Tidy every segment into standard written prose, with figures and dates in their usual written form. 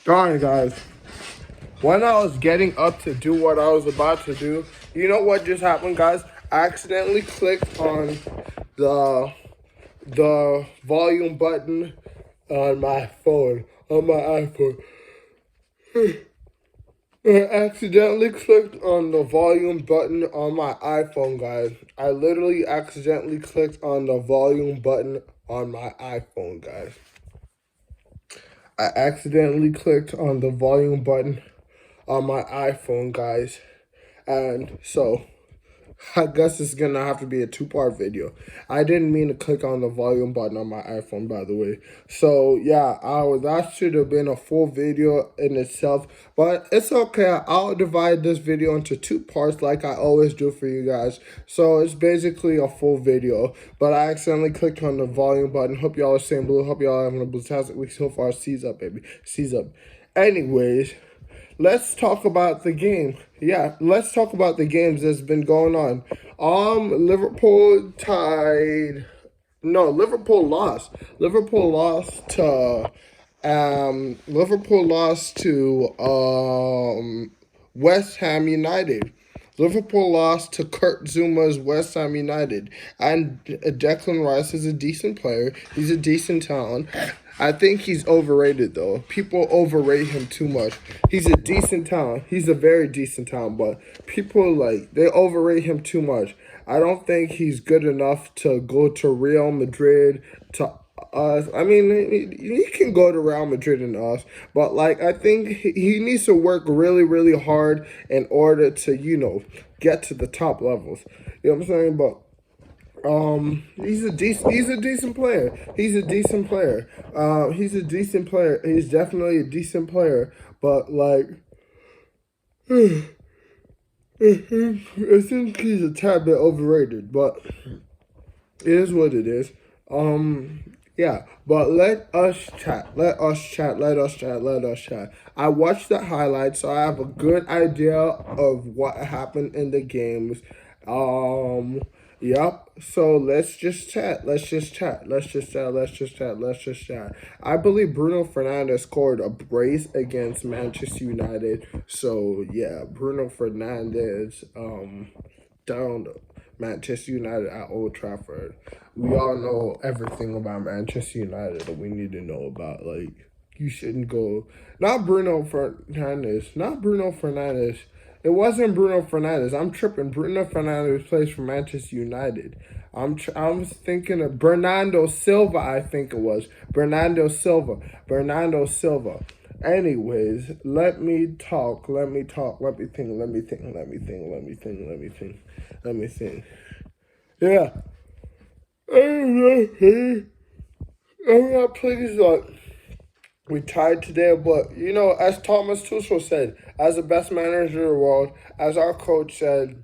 Alright, guys. When I was getting up to do what I was about to do, you know what just happened, guys? I accidentally clicked on the volume button on my phone, on my iPhone. I accidentally clicked on the volume button on my iPhone, guys. I literally accidentally clicked on the volume button on my iPhone, guys. I accidentally clicked on the volume button on my iPhone, guys. And so I guess it's gonna have to be a two-part video. I didn't mean to click on the volume button on my iPhone, by the way. So yeah, that should have been a full video in itself, but it's okay. I'll divide this video into two parts like I always do for you guys. So it's basically a full video, but I accidentally clicked on the volume button. Hope y'all are staying blue. Hope y'all are having a fantastic week so far. Seize up, baby. Seize up. Anyways, let's talk about the game. Yeah, let's talk about the games that's been going on. Liverpool tied. No, Liverpool lost. Liverpool lost to West Ham United. Liverpool lost to Kurt Zuma's West Ham United. And Declan Rice is a decent player. He's a decent talent. I think he's overrated, though. People overrate him too much. He's a decent talent. He's a very decent talent, but people, they overrate him too much. I don't think he's good enough to go to Real Madrid, to us. I mean, he can go to Real Madrid and us, but I think he needs to work really, really hard in order to, get to the top levels. You know what I'm saying? But he's a decent player. He's a decent player. He's a decent player. He's definitely a decent player. But I think he's a tad bit overrated. But it is what it is. Yeah, but let us chat. Let us chat. Let us chat. Let us chat. I watched the highlights, so I have a good idea of what happened in the games. Yep. So let's just chat. Let's just chat. Let's just chat. Let's just chat. Let's just chat. I believe Bruno Fernandes scored a brace against Manchester United. So yeah, Bruno Fernandes down Manchester United at Old Trafford. We all know everything about Manchester United that we need to know about. You shouldn't go. Not Bruno Fernandes. Not Bruno Fernandes. It wasn't Bruno Fernandes. I'm tripping. Bruno Fernandes plays for Manchester United. I was thinking of Bernardo Silva, I think it was. Bernardo Silva. Bernardo Silva. Anyways, let me talk. Let me think. Yeah. I'm not pleased that we tied today, but as Thomas Tuchel said, as the best manager in the world, as our coach said,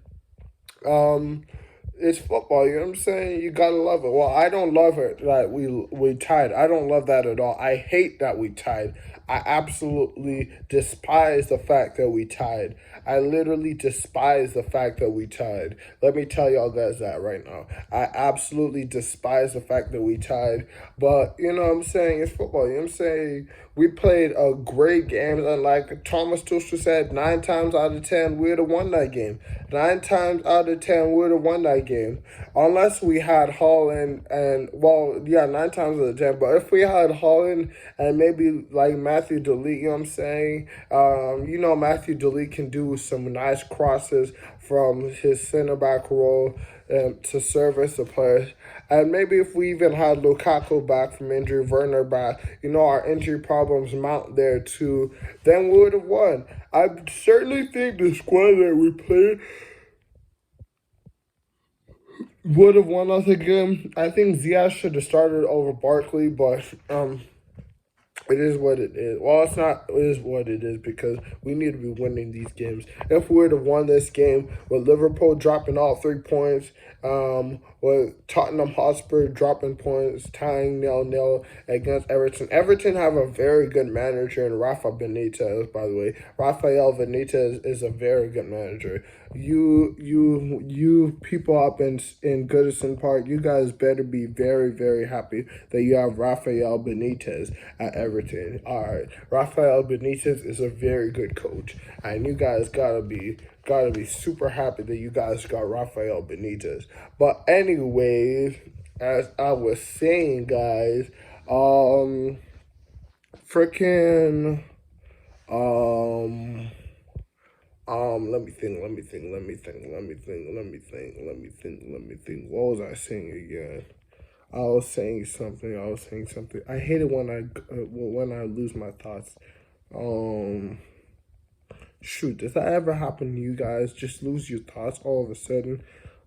it's football. You know what I'm saying? You gotta love it. Well, I don't love it that we tied. I don't love that at all. I hate that we tied. I absolutely despise the fact that we tied. I literally despise the fact that we tied. Let me tell y'all guys that right now. I absolutely despise the fact that we tied. But you know what I'm saying? It's football. You know what I'm saying? We played a great game, and like Thomas Tuchel said, 9 times out of 10 we would have won that game. 9 times out of 10 we would have won that game, unless we had Holland and 9 times out of 10. But if we had Holland and maybe Matthew Delete, you know what I'm saying? Matthew Delete can do some nice crosses from his center back role to service the players. And maybe if we even had Lukaku back from injury, Werner back, our injury problems mount there too, then we would have won. I certainly think the squad that we played would have won us again. I think Ziyech should have started over Barkley, but it is what it is. Well, it's not. It is what it is because we need to be winning these games. If we were to won this game with Liverpool dropping all 3 points, with Tottenham Hotspur dropping points, tying 0-0 against Everton. Everton have a very good manager in Rafa Benitez, by the way. Rafael Benitez is a very good manager. You people up in Goodison Park, you guys better be very, very happy that you have Rafael Benitez at Everton. everything. All right, Rafael Benitez is a very good coach, and you guys gotta be super happy that you guys got Rafael Benitez. But anyways, as I was saying, guys, freaking um. let me think. What was I saying again? I was saying something. I hate it when I lose my thoughts. Um, Shoot, does that ever happen to you guys? Just lose your thoughts all of a sudden.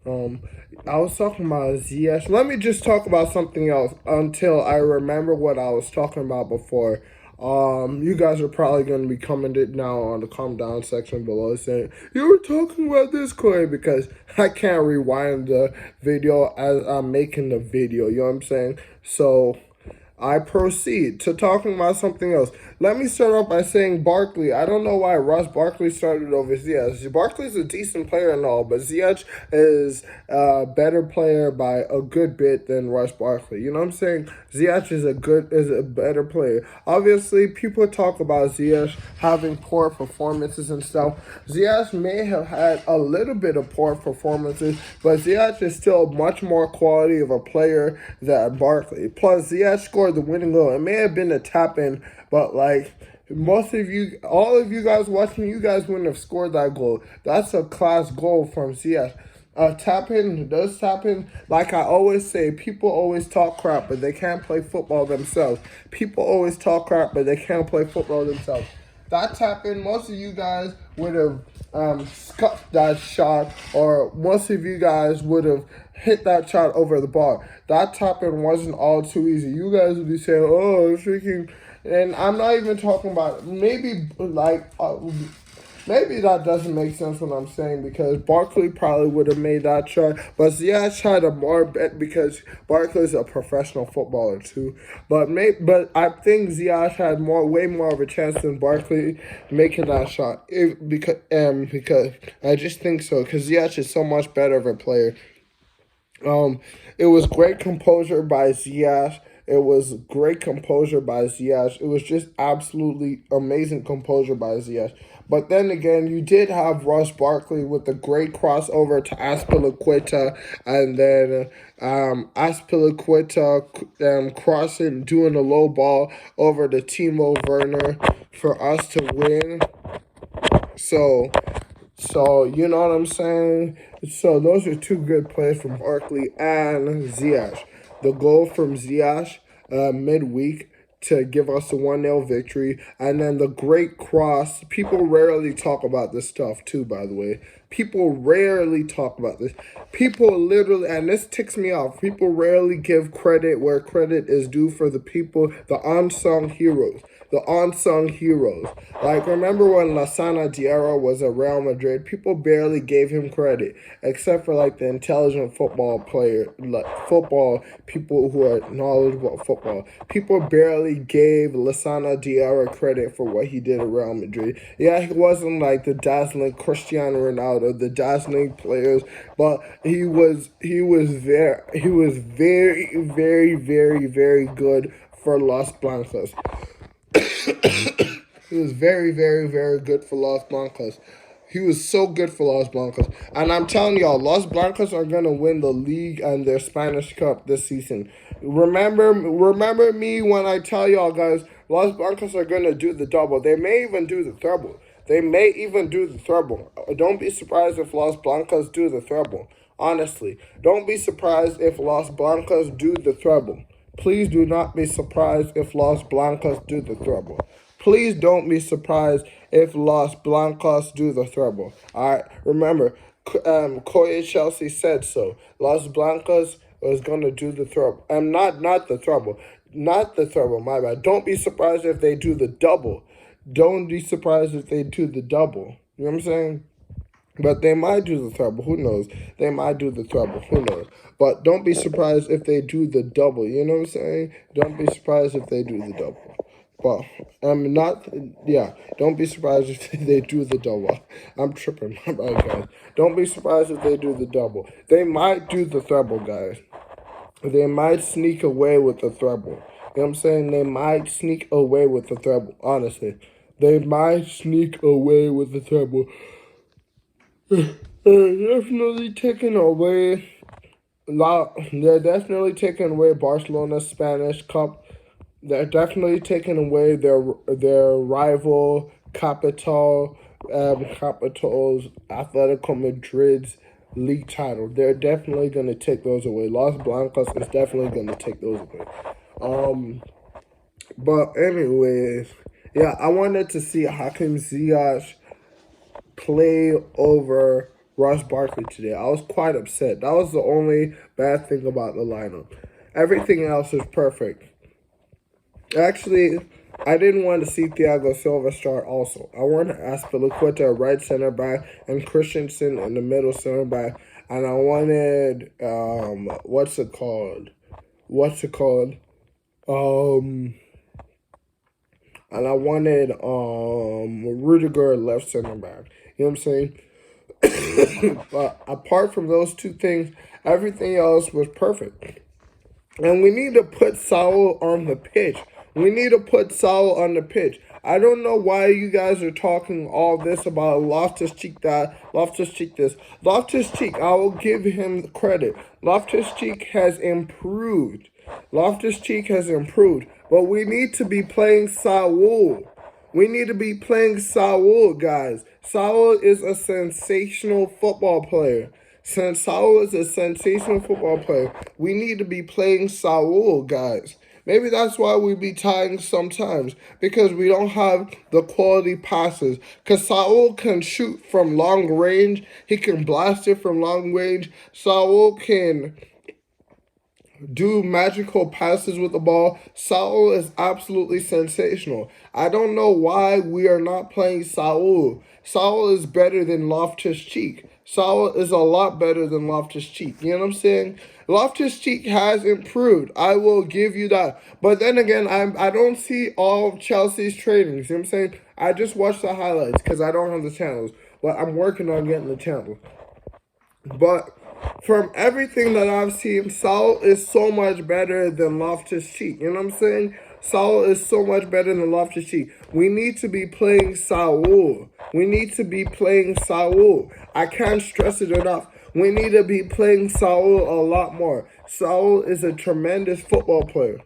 Um, I was talking about ZS. Let me just talk about something else until I remember what I was talking about before. You guys are probably going to be commenting now on the calm down section below saying, you were talking about this, Corey, because I can't rewind the video as I'm making the video. You know what I'm saying? So I proceed to talking about something else. Let me start off by saying Barkley. I don't know why Ross Barkley started over Ziyech. Barkley's a decent player and all, but Ziyech is a better player by a good bit than Ross Barkley. You know what I'm saying? Ziyech is a better player. Obviously, people talk about Ziyech having poor performances and stuff. Ziyech may have had a little bit of poor performances, but Ziyech is still much more quality of a player than Barkley. Plus, Ziyech scored the winning goal. It may have been a tap in, but like all of you guys watching, you guys wouldn't have scored that goal. That's a class goal from Ziyech. Tap in does tap in. Like I always say, people always talk crap, but they can't play football themselves. People always talk crap, but they can't play football themselves. That tap in, most of you guys would have scuffed that shot, or most of you guys would have hit that shot over the bar. That tap in wasn't all too easy. You guys would be saying, oh, freaking. And I'm not even talking about maybe maybe that doesn't make sense what I'm saying, because Barkley probably would have made that shot, but Ziyech had a more bet because Barkley's a professional footballer too. But I think Ziyech had way more of a chance than Barkley making that shot. Because I just think so, because Ziyech is so much better of a player. It was great composure by Ziyech. It was great composure by Ziyech. It was just absolutely amazing composure by Ziyech. But then again, you did have Ross Barkley with the great crossover to Aspilicueta, and then Aspilicueta crossing, doing a low ball over to Timo Werner for us to win. So you know what I'm saying? So those are two good plays from Barkley and Ziyech. The goal from Ziyech midweek to give us a 1-0 victory, and then the great cross. People rarely talk about this stuff too, by the way. People rarely talk about this. People literally, and this ticks me off, people rarely give credit where credit is due for the people, the unsung heroes. The unsung heroes. Like, remember when Lassana Diarra was at Real Madrid? People barely gave him credit, except for like the intelligent football people who are knowledgeable about football. People barely gave Lassana Diarra credit for what he did at Real Madrid. Yeah, he wasn't like the dazzling Cristiano Ronaldo, the dazzling players, but he was very good for Los Blancos. He was very good for Los Blancos. He was so good for Los Blancos. And I'm telling y'all, Los Blancos are going to win the league and their Spanish Cup this season. Remember me when I tell y'all, guys, Los Blancos are going to do the double. They may even do the treble. Don't be surprised if Los Blancos do the treble. Honestly, don't be surprised if Los Blancos do the treble. Please do not be surprised if Los Blancos do the treble. Please don't be surprised if Los Blancos do the treble. All right, remember, Corey Chelsea said so. Los Blancos was going to do the treble. Not the treble. Not the treble, my bad. Don't be surprised if they do the double. Don't be surprised if they do the double. You know what I'm saying? But they might do the treble. Who knows? They might do the treble. Who knows? But don't be surprised if they do the double. You know what I'm saying? Don't be surprised if they do the double. But don't be surprised if they do the double. I'm tripping, my bad, guys. Don't be surprised if they do the double. They might do the treble, guys. They might sneak away with the treble. You know what I'm saying? They might sneak away with the treble, honestly. They might sneak away with the treble. They're definitely taking away. They're definitely taking away Barcelona's Spanish Cup. They're definitely taking away their rival Capital's Atletico Madrid's league title. They're definitely going to take those away. Los Blancos is definitely going to take those away. But anyways, yeah, I wanted to see Hakim Ziyech play over Ross Barkley today. I was quite upset. That was the only bad thing about the lineup. Everything else is perfect. Actually, I didn't want to see Thiago Silva start also. I wanted Aspilicueta at right center back and Christensen in the middle center back. And I wanted, what's it called? And I wanted Rudiger left center back. You know what I'm saying? But apart from those two things, everything else was perfect. And we need to put Saul on the pitch. We need to put Saul on the pitch. I don't know why you guys are talking all this about Loftus-Cheek that, Loftus-Cheek this. Loftus-Cheek, I will give him credit. Loftus-Cheek has improved. Loftus-Cheek has improved. But we need to be playing Saul. We need to be playing Saul, guys. Saul is a sensational football player. Since Saul is a sensational football player, we need to be playing Saul, guys. Maybe that's why we be tying sometimes, because we don't have the quality passes. Because Saul can shoot from long range. He can blast it from long range. Saul can do magical passes with the ball. Saul is absolutely sensational. I don't know why we are not playing Saul. Saul is better than Loftus-Cheek. Saul is a lot better than Loftus-Cheek. You know what I'm saying? Loftus-Cheek has improved. I will give you that. But then again, I don't see all of Chelsea's trainings. You know what I'm saying? I just watch the highlights because I don't have the channels. But I'm working on getting the channels. But from everything that I've seen, Saul is so much better than Loftus-Cheek. You know what I'm saying? Saul is so much better than Loftus-Cheek. We need to be playing Saul. We need to be playing Saul. I can't stress it enough. We need to be playing Saul a lot more. Saul is a tremendous football player.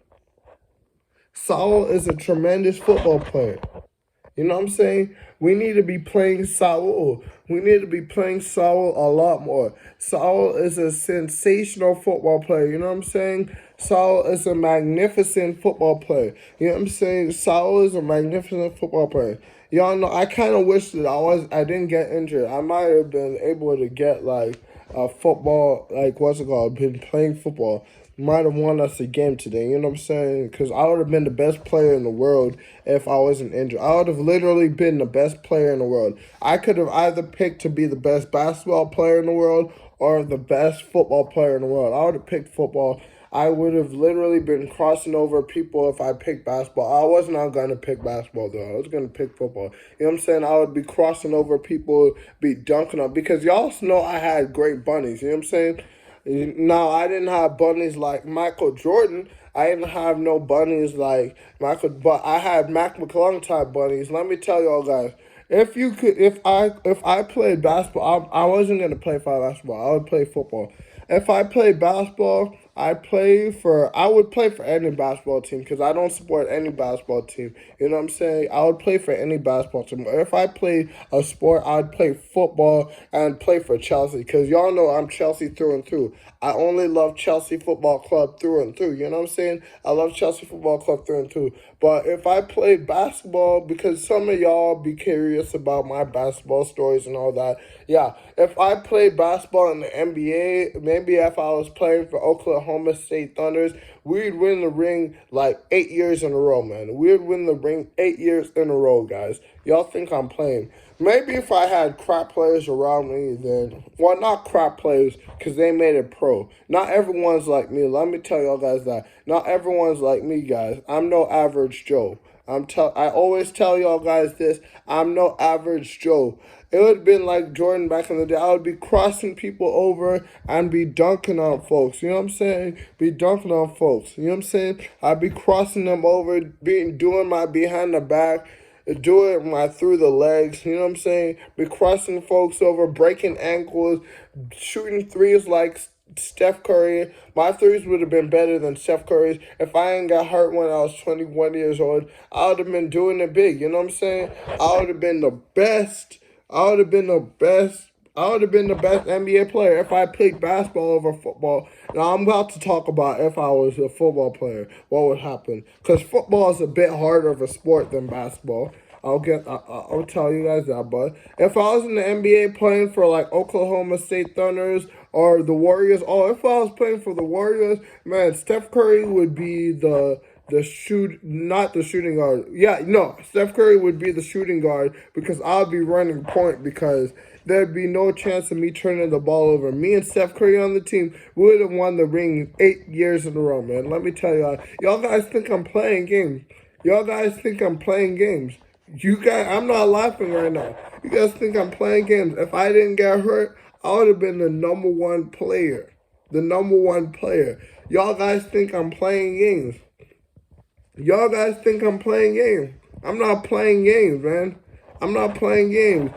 Saul is a tremendous football player. You know what I'm saying? We need to be playing Saul. We need to be playing Saul a lot more. Saul is a sensational football player. You know what I'm saying? Saul is a magnificent football player. You know what I'm saying? Saul is a magnificent football player. Y'all know, I kind of wish that I didn't get injured. I might have been able to get like a football, like what's it called? Been playing football. Might have won us a game today, you know what I'm saying? Because I would have been the best player in the world if I wasn't injured. I would have literally been the best player in the world. I could have either picked to be the best basketball player in the world or the best football player in the world. I would have picked football. I would have literally been crossing over people if I picked basketball. I was not going to pick basketball, though. I was going to pick football. You know what I'm saying? I would be crossing over people, be dunking up. Because y'all know I had great bunnies. You know what I'm saying? No, I didn't have bunnies like Michael Jordan. I didn't have no bunnies like Michael, but I had Mac McClung type bunnies. Let me tell y'all guys, if I played basketball, I wasn't gonna play for basketball. I would play football. If I played basketball, I would play for any basketball team because I don't support any basketball team. You know what I'm saying? I would play for any basketball team. If I played a sport, I'd play football and play for Chelsea because y'all know I'm Chelsea through and through. I only love Chelsea Football Club through and through. You know what I'm saying? I love Chelsea Football Club through and through. But if I played basketball, because some of y'all be curious about my basketball stories and all that, yeah, if I played basketball in the NBA, maybe if I was playing for Oklahoma State Thunders, we'd win the ring like 8 years in a row, man. We'd win the ring 8 years in a row, guys. Y'all think I'm playing. Maybe if I had crap players around me, then, well, not crap players, because they made it pro. Not everyone's like me. Let me tell y'all guys that. Not everyone's like me, guys. I'm no average Joe. I always tell y'all guys this. I'm no average Joe. It would have been like Jordan back in the day. I would be crossing people over and be dunking on folks. You know what I'm saying? Be dunking on folks. You know what I'm saying? I'd be crossing them over, doing my behind the back, do it my through the legs. You know what I'm saying? Be crossing folks over, breaking ankles, shooting threes like Steph Curry. My threes would have been better than Steph Curry's. If I ain't got hurt when I was 21 years old, I would have been doing it big. You know what I'm saying? I would have been the best. I would have been the best. I would have been the best NBA player if I played basketball over football. Now, I'm about to talk about if I was a football player, what would happen. Because football is a bit harder of a sport than basketball. I'll tell you guys that. But if I was in the NBA playing for like Oklahoma State Thunders or the Warriors, if I was playing for the Warriors, man, Steph Curry would be not the shooting guard. Yeah, no, Steph Curry would be the shooting guard because I'll be running point because there'd be no chance of me turning the ball over. Me and Steph Curry on the team would have won the ring 8 years in a row, man. Let me tell y'all guys think I'm playing games. Y'all guys think I'm playing games. You guys, I'm not laughing right now. You guys think I'm playing games. If I didn't get hurt, I would have been the number one player. The number one player. Y'all guys think I'm playing games. Y'all guys think I'm playing games. I'm not playing games, man. I'm not playing games.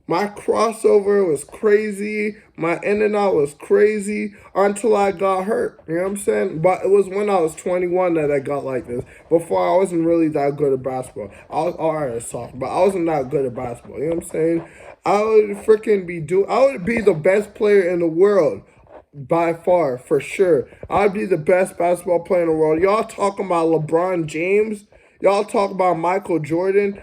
My crossover was crazy. My in and out was crazy until I got hurt. You know what I'm saying? But it was when I was 21 that I got like this. Before, I wasn't really that good at basketball. I was alright at soccer, but I wasn't that good at basketball. You know what I'm saying? I would be the best player in the world. By far, for sure. I'd be the best basketball player in the world. Y'all talking about LeBron James? Y'all talk about Michael Jordan?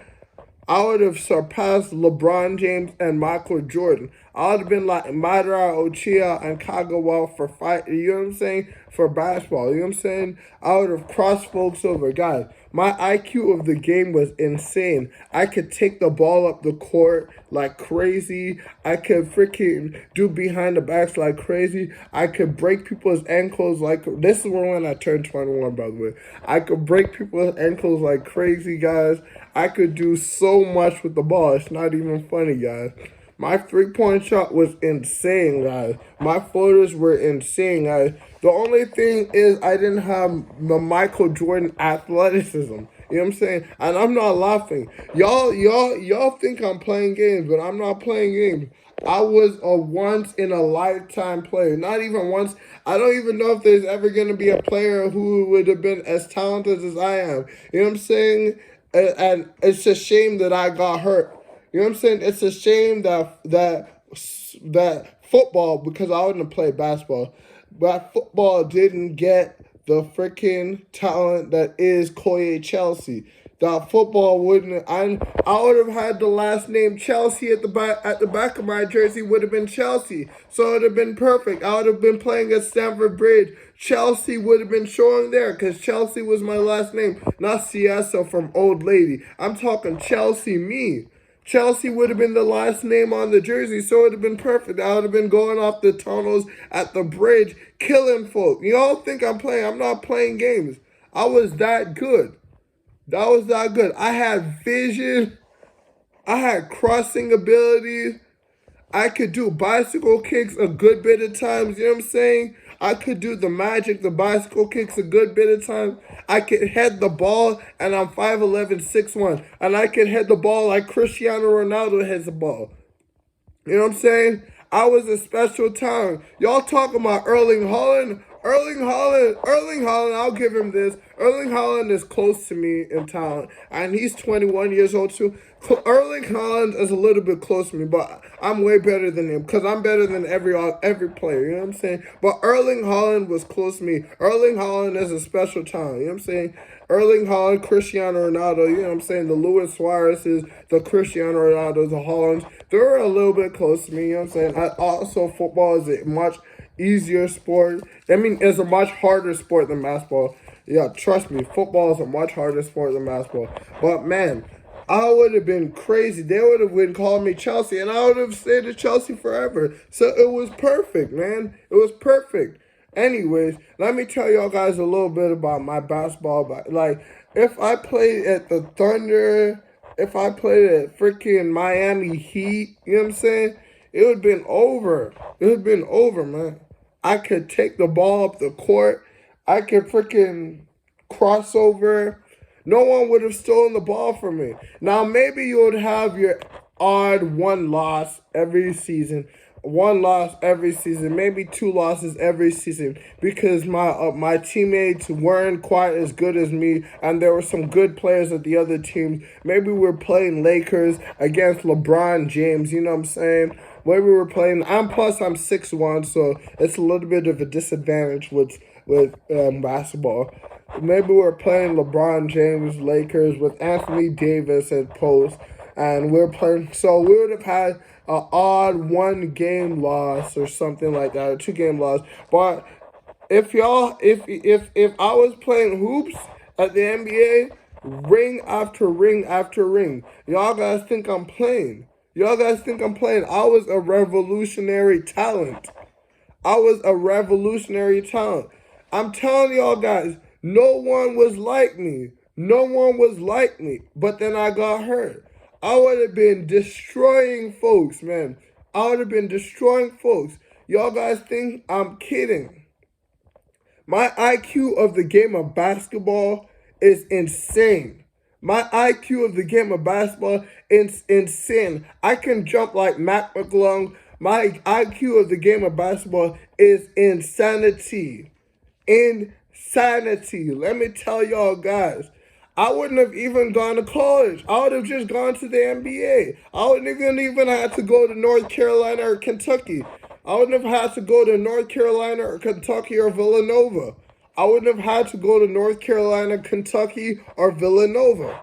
I would have surpassed LeBron James and Michael Jordan. I would have been like Madara Ochia and Kagawa for fight. You know what I'm saying? For basketball. You know what I'm saying? I would have crossed folks over. Guys, my IQ of the game was insane. I could take the ball up the court like crazy. I could freaking do behind the backs like crazy. I could break people's ankles like... This is when I turned 21, by the way. I could break people's ankles like crazy, guys. I could do so much with the ball. It's not even funny, guys. My three-point shot was insane, guys. My floaters were insane, guys. The only thing is I didn't have the Michael Jordan athleticism. You know what I'm saying? And I'm not laughing. Y'all think I'm playing games, but I'm not playing games. I was a once-in-a-lifetime player. Not even once. I don't even know if there's ever going to be a player who would have been as talented as I am. You know what I'm saying? And it's a shame that I got hurt. You know what I'm saying? It's a shame that football, because I wouldn't have played basketball, but football didn't get the freaking talent that is Koye Chelsea. That football wouldn't. I would have had the last name Chelsea at the back of my jersey would have been Chelsea, so it would have been perfect. I would have been playing at Stamford Bridge. Chelsea would have been showing there because Chelsea was my last name, not Siesa from Old Lady. I'm talking Chelsea me. Chelsea would have been the last name on the jersey, so it would have been perfect. I would have been going off the tunnels at the bridge, killing folk. Y'all think I'm playing? I'm not playing games. I was that good. That was that good. I had vision. I had crossing ability. I could do bicycle kicks a good bit of times. You know what I'm saying? I could do the magic, the bicycle kicks a good bit of times. I could head the ball, and I'm 5'11", 6'1". And I could head the ball like Cristiano Ronaldo heads the ball. You know what I'm saying? I was a special talent. Y'all talking about Erling Haaland? Erling Haaland, I'll give him this. Erling Haaland is close to me in talent, and he's 21 years old too. Erling Haaland is a little bit close to me, but I'm way better than him because I'm better than every player, you know what I'm saying? But Erling Haaland was close to me. Erling Haaland is a special talent, you know what I'm saying? Erling Haaland, Cristiano Ronaldo, you know what I'm saying? The Luis Suarez's, the Cristiano Ronaldo, the Haalands, they're a little bit close to me, you know what I'm saying? Also, football is a much easier sport. I mean, it's a much harder sport than basketball. Yeah, trust me, football is a much harder sport than basketball. But man, I would have been crazy. They would have been calling me Chelsea, and I would have stayed at Chelsea forever. So it was perfect, man. It was perfect. Anyways, let me tell y'all guys a little bit about my basketball. Like, If I played at the Thunder, if I played at freaking Miami Heat, you know what I'm saying? It would have been over. It would have been over, man. I could take the ball up the court. I could freaking cross over. No one would have stolen the ball from me. Now, maybe you would have your odd one loss every season. One loss every season, maybe two losses every season, because my teammates weren't quite as good as me, and there were some good players at the other teams. Maybe we're playing Lakers against LeBron James. You know what I'm saying? Maybe we're playing. I'm 6'1", so it's a little bit of a disadvantage with basketball. Maybe we're playing LeBron James Lakers with Anthony Davis at post, and we're playing. So we would have had an odd one game loss or something like that, a 2 game loss. But if I was playing hoops at the NBA, ring after ring after ring, y'all guys think I'm playing. Y'all guys think I'm playing. I was a revolutionary talent. I was a revolutionary talent. I'm telling y'all guys, no one was like me. No one was like me. But then I got hurt. I would have been destroying folks, man. I would have been destroying folks. Y'all guys think I'm kidding. My IQ of the game of basketball is insane. My IQ of the game of basketball is insane. I can jump like Mac McClung. My IQ of the game of basketball is insanity. Insanity. Let me tell y'all guys. I wouldn't have even gone to college. I would have just gone to the NBA. I wouldn't even have to go to North Carolina or Kentucky. I wouldn't have had to go to North Carolina or Kentucky or Villanova. I wouldn't have had to go to North Carolina, Kentucky, or Villanova.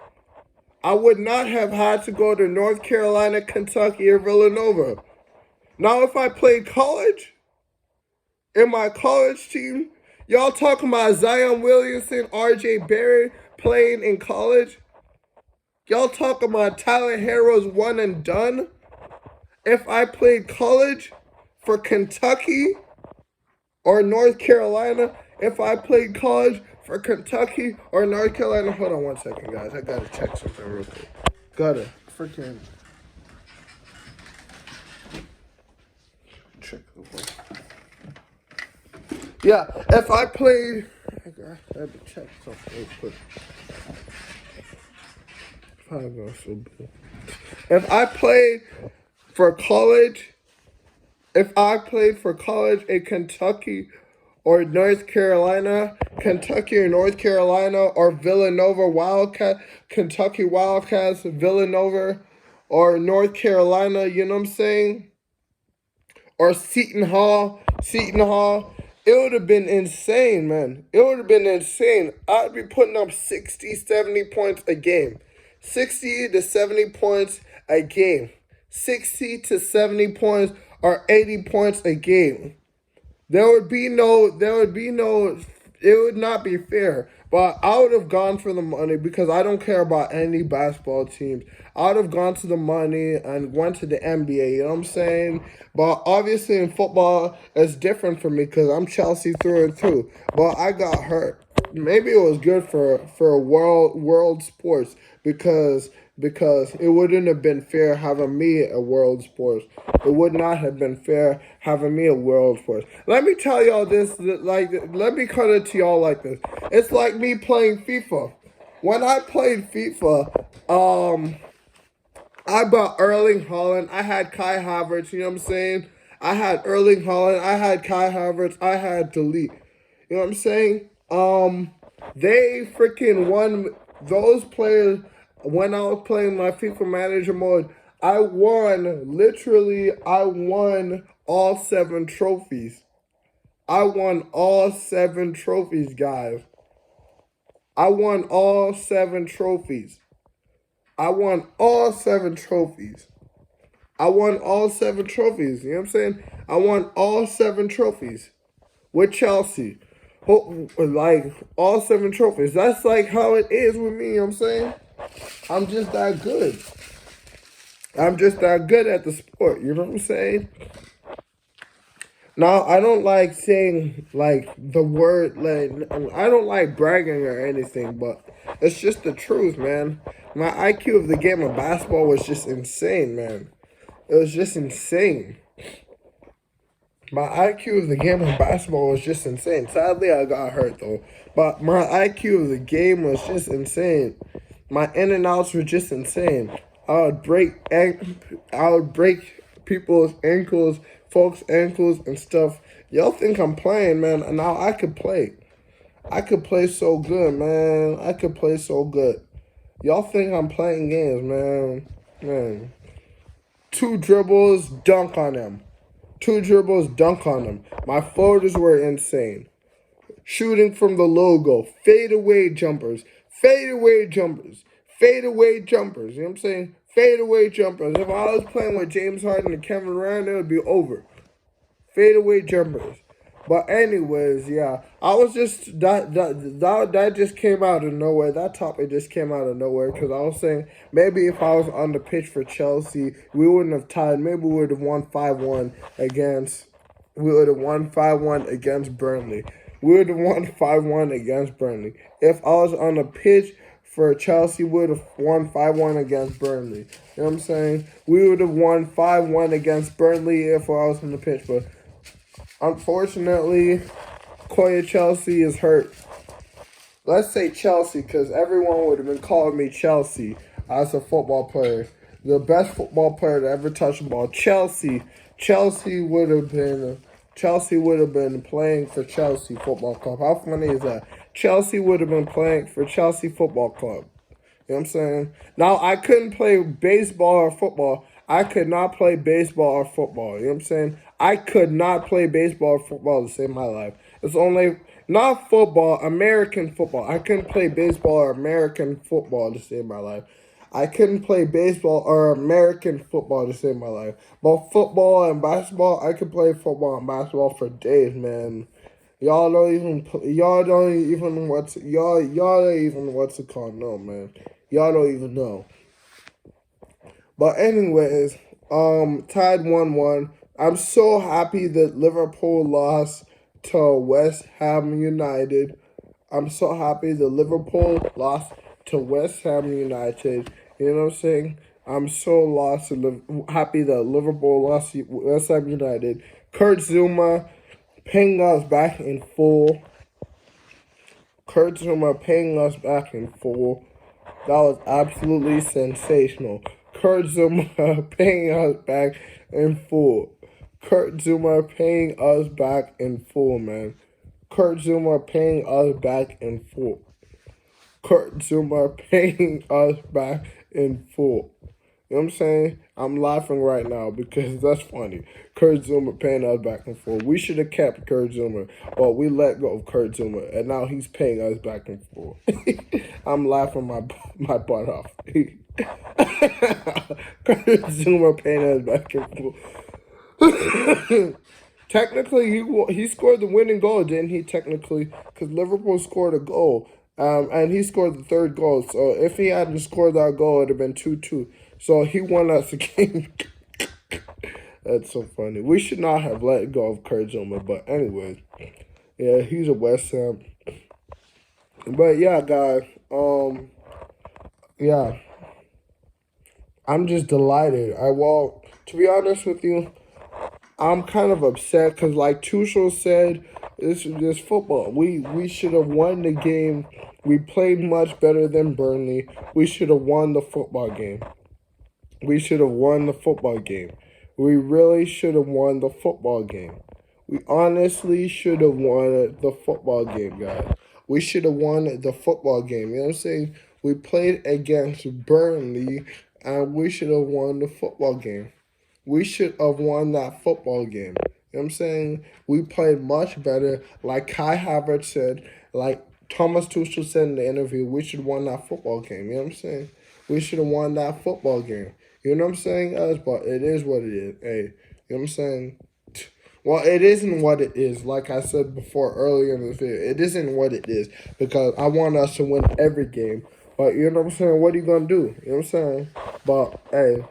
I would not have had to go to North Carolina, Kentucky, or Villanova. Now, if I played college, in my college team, y'all talking about Zion Williamson, R.J. Barrett playing in college? Y'all talking about Tyler Harrow's one and done? If I played college for Kentucky or North Carolina, if I played college for Kentucky or North Carolina, hold on 1 second, guys. I gotta check something real quick. Gotta freaking check the one. Yeah, if I played, I had to check something real quick. If I played for college, in Kentucky or North Carolina, or Villanova Wildcat, Kentucky Wildcats, Villanova, or North Carolina, you know what I'm saying? Or Seton Hall, it would have been insane, man. It would have been insane. I'd be putting up 60, 70 points a game. 60 to 70 points a game. 60 to 70 points or 80 points a game. It would not be fair. But I would have gone for the money because I don't care about any basketball teams. I would have gone to the money and went to the NBA, you know what I'm saying? But obviously in football, it's different for me because I'm Chelsea through and through. But I got hurt. Maybe it was good for world sports because it wouldn't have been fair having me a world sports. It would not have been fair having me a world sports. Let me tell y'all this, let me cut it to y'all like this. It's like me playing FIFA. When I played FIFA, I bought Erling Haaland. I had Kai Havertz, you know what I'm saying? I had Erling Haaland. I had Kai Havertz. I had Delete. You know what I'm saying? They freaking won. Those players, when I was playing my FIFA manager mode, I won all 7 trophies. I won all 7 trophies, guys. I won all 7 trophies. I won all 7 trophies. I won all 7 trophies. You know what I'm saying? I won all 7 trophies with Chelsea. Like, all 7 trophies. That's like how it is with me, you know what I'm saying? I'm just that good. I'm just that good at the sport, you know what I'm saying? Now, I don't like saying like the word like I don't like bragging or anything, but it's just the truth, man. My IQ of the game of basketball was just insane, man. It was just insane. My IQ of the game of basketball was just insane. Sadly, I got hurt though, but my IQ of the game was just insane. My in and outs were just insane. I would break people's ankles, folks' ankles and stuff. Y'all think I'm playing, man? And now I could play. I could play so good, man. I could play so good. Y'all think I'm playing games, man? Man, two dribbles, dunk on them. Two dribbles, dunk on them. My floaters were insane. Shooting from the logo, fadeaway jumpers, fadeaway jumpers, fadeaway jumpers. You know what I'm saying? Fadeaway jumpers. If I was playing with James Harden and Kevin Durant, it would be over. Fadeaway jumpers. But anyways, yeah, I was just that just came out of nowhere. That topic just came out of nowhere because I was saying maybe if I was on the pitch for Chelsea, we wouldn't have tied. Maybe we would have won 5-1 against. We would have won 5-1 against Burnley. We would have won 5-1 against Burnley. If I was on the pitch for Chelsea, we would have won 5-1 against Burnley. You know what I'm saying? We would have won 5-1 against Burnley if I was on the pitch, but unfortunately, Koya Chelsea is hurt. Let's say Chelsea, because everyone would have been calling me Chelsea as a football player. The best football player to ever touch the ball. Chelsea would have been playing for Chelsea Football Club. How funny is that? Chelsea would have been playing for Chelsea Football Club. You know what I'm saying? Now, I couldn't play baseball or football. I could not play baseball or football. You know what I'm saying? I could not play baseball or football to save my life. It's only, not football, American football. I couldn't play baseball or American football to save my life. I couldn't play baseball or American football to save my life. But football and basketball, I could play football and basketball for days, man. Y'all don't even what's it called, no, man. Y'all don't even know. But anyways, tied 1-1. I'm so happy that Liverpool lost to West Ham United. I'm so happy that Liverpool lost to West Ham United. You know what I'm saying? I'm so happy that Liverpool lost to West Ham United. Kurt Zouma paying us back in full. Kurt Zouma paying us back in full. That was absolutely sensational. Kurt Zouma paying us back in full. Kurt Zouma paying us back in full, man. Kurt Zouma paying us back in full. Kurt Zouma paying us back in full. You know what I'm saying? I'm laughing right now because that's funny. Kurt Zouma paying us back in full. We should have kept Kurt Zouma, but we let go of Kurt Zouma, and now he's paying us back in full. I'm laughing my butt off. Kurt Zouma paying us back in full. Technically, he scored the winning goal, didn't he? Technically, because Liverpool scored a goal, and he scored the third goal. So if he hadn't scored that goal, it'd have been 2-2. So he won us the game. That's so funny. We should not have let go of Kurt Zouma, but anyways, yeah, he's a West Ham. But yeah, guys, yeah, I'm just delighted. To be honest with you, I'm kind of upset because, like Tuchel said, this is just football. We should have won the game. We played much better than Burnley. We should have won the football game. We should have won the football game. We really should have won the football game. We honestly should have won the football game, guys. We should have won the football game. You know what I'm saying? We played against Burnley, and we should have won the football game. We should have won that football game. You know what I'm saying? We played much better. Like Kai Havertz said, like Thomas Tuchel said in the interview, we should have won that football game. You know what I'm saying? We should have won that football game. You know what I'm saying, guys? But it is what it is. Hey, you know what I'm saying? Well, it isn't what it is. Like I said before earlier in this video, it isn't what it is because I want us to win every game. But you know what I'm saying? What are you going to do? You know what I'm saying? But, hey,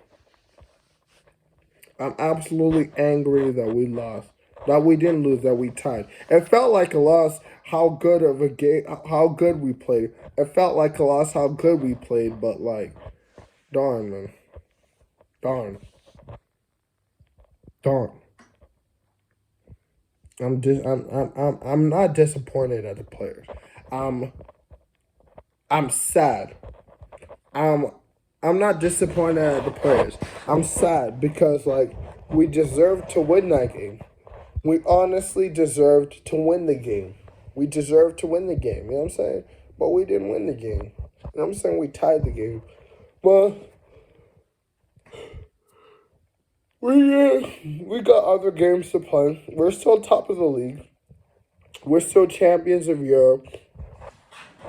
I'm absolutely angry that we lost. That we didn't lose, that we tied. It felt like a loss how good of a game, how good we played. It felt like a loss how good we played, but like, darn, man. Darn. Darn. I'm not disappointed at the players. I'm I'm sad. I'm I'm not disappointed at the players. I'm sad because like we deserved to win that game. We honestly deserved to win the game. We deserved to win the game, you know what I'm saying? But we didn't win the game. You know what I'm saying? We tied the game. But we got other games to play. We're still top of the league. We're still champions of Europe.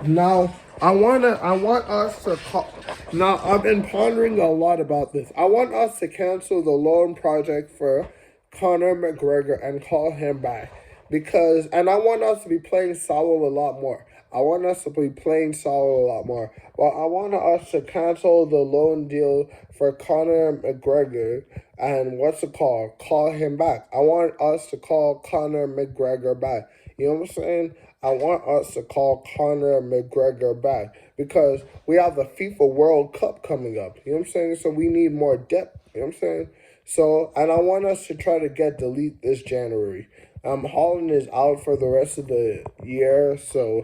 Now, I want us to call. Now, I've been pondering a lot about this. I want us to cancel the loan project for Conor McGregor and call him back and I want us to be playing Saul a lot more. I want us to be playing Saul a lot more. But I want us to cancel the loan deal for Conor McGregor and what's it called? Call him back. I want us to call Conor McGregor back. You know what I'm saying? I want us to call Conor McGregor back because we have the FIFA World Cup coming up. You know what I'm saying? So we need more depth. You know what I'm saying? So, and I want us to try to get delete this January. Holland is out for the rest of the year, so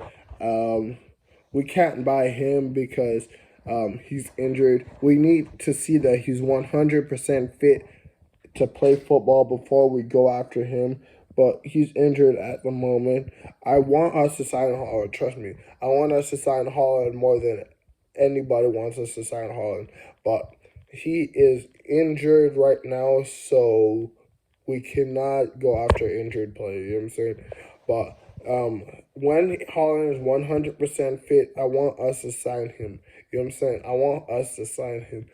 we can't buy him because he's injured. We need to see that he's 100% fit to play football before we go after him. But he's injured at the moment. I want us to sign Holland. Trust me. I want us to sign Holland more than anybody wants us to sign Holland. But he is injured right now, so we cannot go after injured players. You know what I'm saying? But when Holland is 100% fit, I want us to sign him. You know what I'm saying? I want us to sign him.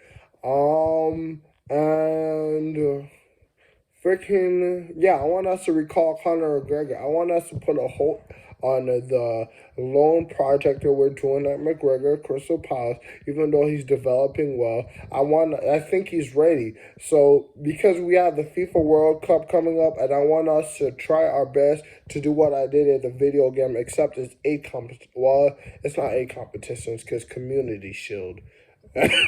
And freaking, yeah, I want us to recall Conor McGregor. I want us to put a hold on the loan project that we're doing at McGregor Crystal Palace, even though he's developing well. I think he's ready. So, because we have the FIFA World Cup coming up, and I want us to try our best to do what I did at the video game, except it's it's not 8 competitions, because Community Shield.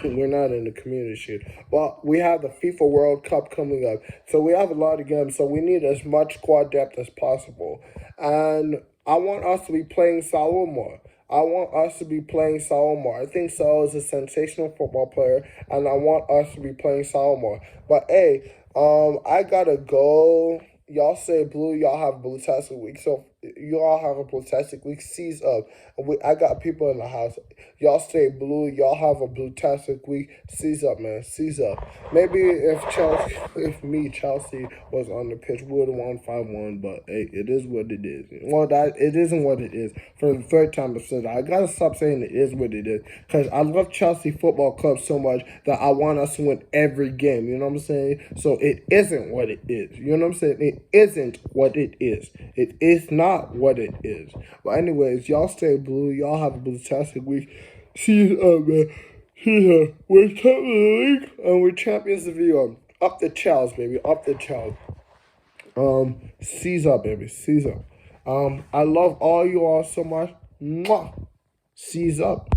We're not in the Community Shield. But we have the FIFA World Cup coming up. So we have a lot of games. So we need as much squad depth as possible. And I want us to be playing Saul more. I want us to be playing Saul more. I think Saul is a sensational football player. And I want us to be playing Saul more. But hey, I gotta go. Y'all say blue, y'all have a blue-tastic week. So you all have a blue-tastic week. Seize up. I got people in the house. Y'all stay blue. Y'all have a blue-tastic week. Seize up, man. Seize up. Maybe if Chelsea was on the pitch, we would have won 5-1. But hey, it is what it is. Well, it isn't what it is. For the third time I've said that. I gotta stop saying it is what it is because I love Chelsea Football Club so much that I want us to win every game. You know what I'm saying? So it isn't what it is. You know what I'm saying? It isn't what it is. It is not what it is. But anyways, y'all stay blue. Y'all have a blue-tastic week. See you, man. We're top of the league and we're champions of the year. Up the Chels, baby. Up the Chels. Seize up, baby. Seize up. I love all you all so much. Mwah. Seize up.